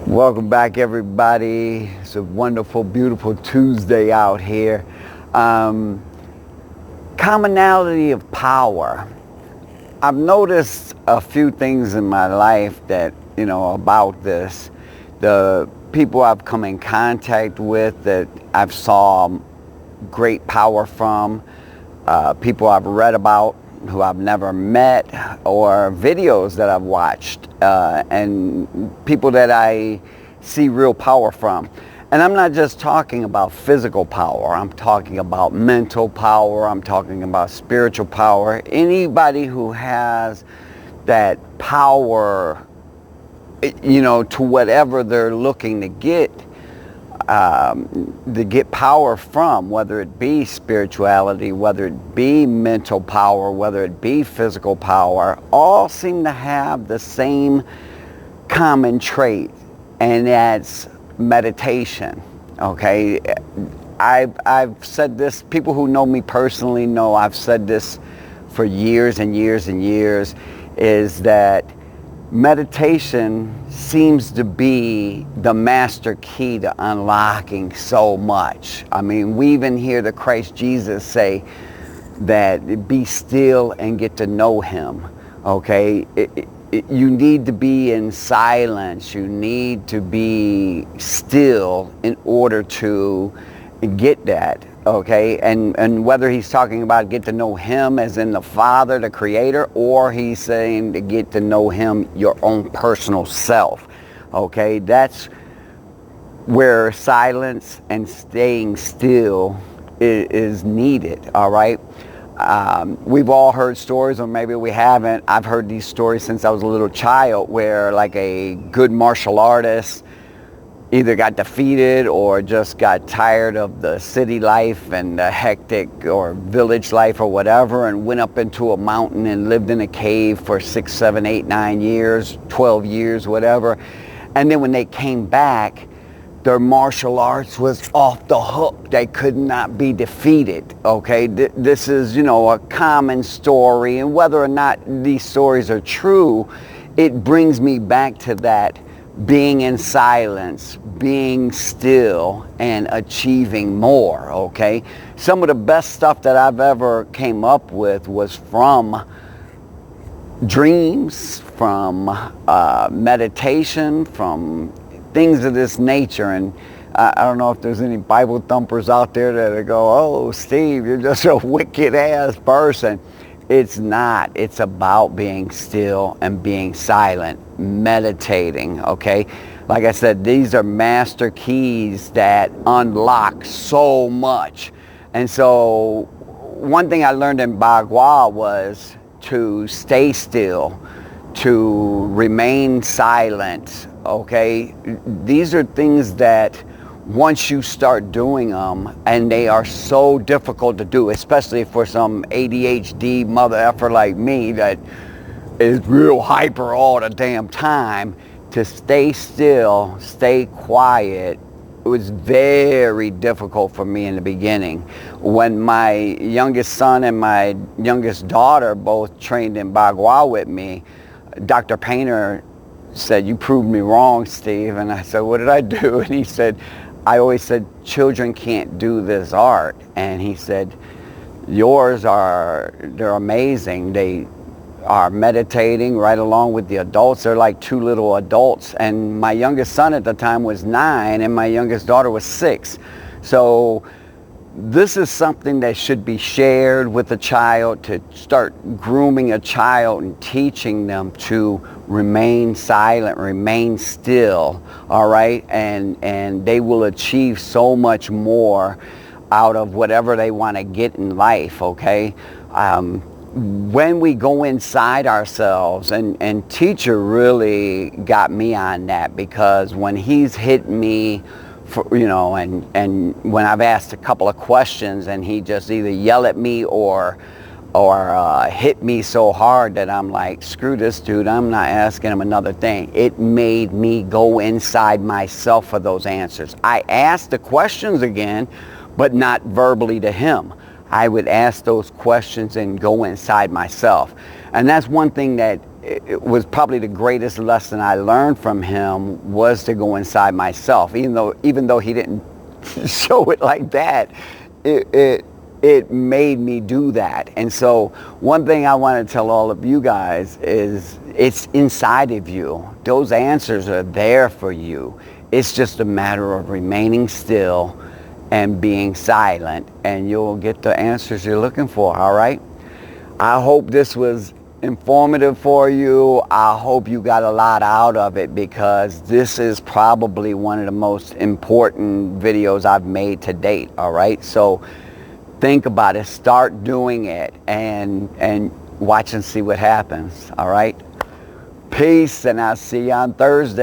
Welcome back, everybody. It's a wonderful, beautiful Tuesday out here. Commonality of power. I've noticed a few things in my life that, about this. The people I've come in contact with that I've saw great power from, people I've read about who I've never met, or videos that I've watched, and people that I see real power from. And I'm not just talking about physical power. I'm talking about mental power. I'm talking about spiritual power. Anybody who has that power, to whatever they're looking to get power from, whether it be spirituality, whether it be mental power, whether it be physical power, all seem to have the same common trait, and that's meditation. Okay, I've said this. People who know me personally know I've said this for years and years and years, is that meditation seems to be the master key to unlocking so much. I mean, we even hear the Christ Jesus say that be still and get to know him. Okay, you need to be in silence. You need to be still in order to get that. Okay, and whether he's talking about get to know him as in the Father, the Creator, or he's saying to get to know him, your own personal self. Okay, that's where silence and staying still is needed. All right. We've all heard stories, or maybe we haven't. I've heard these stories since I was a little child, where like a good martial artist either got defeated or just got tired of the city life and the hectic or village life or whatever, and went up into a mountain and lived in a cave for 6, 7, 8, 9 years, 12 years, whatever. And then when they came back, their martial arts was off the hook. They could not be defeated. Okay, this is, a common story, and whether or not these stories are true, it brings me back to that being in silence, being still, and achieving more. Okay, some of the best stuff that I've ever came up with was from dreams, from meditation, from things of this nature. And I don't know if there's any Bible thumpers out there that go, "Oh, Steve, you're just a wicked ass person." It's not. It's about being still and being silent, meditating. Okay, like I said, these are master keys that unlock so much. And so one thing I learned in Bagua was to stay still, to remain silent. Okay, these are things that once you start doing them, and they are so difficult to do, especially for some ADHD mother effer like me that is real hyper all the damn time, to stay still, stay quiet. It was very difficult for me in the beginning. When my youngest son and my youngest daughter both trained in Bagua with me, Dr. Painter said, "You proved me wrong, Steve." And I said, "What did I do?" And he said, "I always said children can't do this art." And he said, they're amazing. They are meditating right along with the adults. They're like two little adults. And my youngest son at the time was 9, and my youngest daughter was 6. So this is something that should be shared with a child, to start grooming a child and teaching them to remain silent, remain still. All right, and they will achieve so much more out of whatever they want to get in life. Okay, when we go inside ourselves, and teacher really got me on that, because when he's hit me for, and when I've asked a couple of questions and he just either yell at me or hit me so hard that I'm like, screw this dude, I'm not asking him another thing. It made me go inside myself for those answers. I asked the questions again, but not verbally to him. I would ask those questions and go inside myself. And that's one thing that it was probably the greatest lesson I learned from him was to go inside myself. Even though he didn't show it like that, it made me do that. And so one thing I want to tell all of you guys is it's inside of you. Those answers are there for you. It's just a matter of remaining still and being silent, and you'll get the answers you're looking for. All right? I hope this was informative for you. I hope you got a lot out of it, because this is probably one of the most important videos I've made to date. All right, so think about it, start doing it, and watch and see what happens. All right, peace, and I'll see you on Thursday.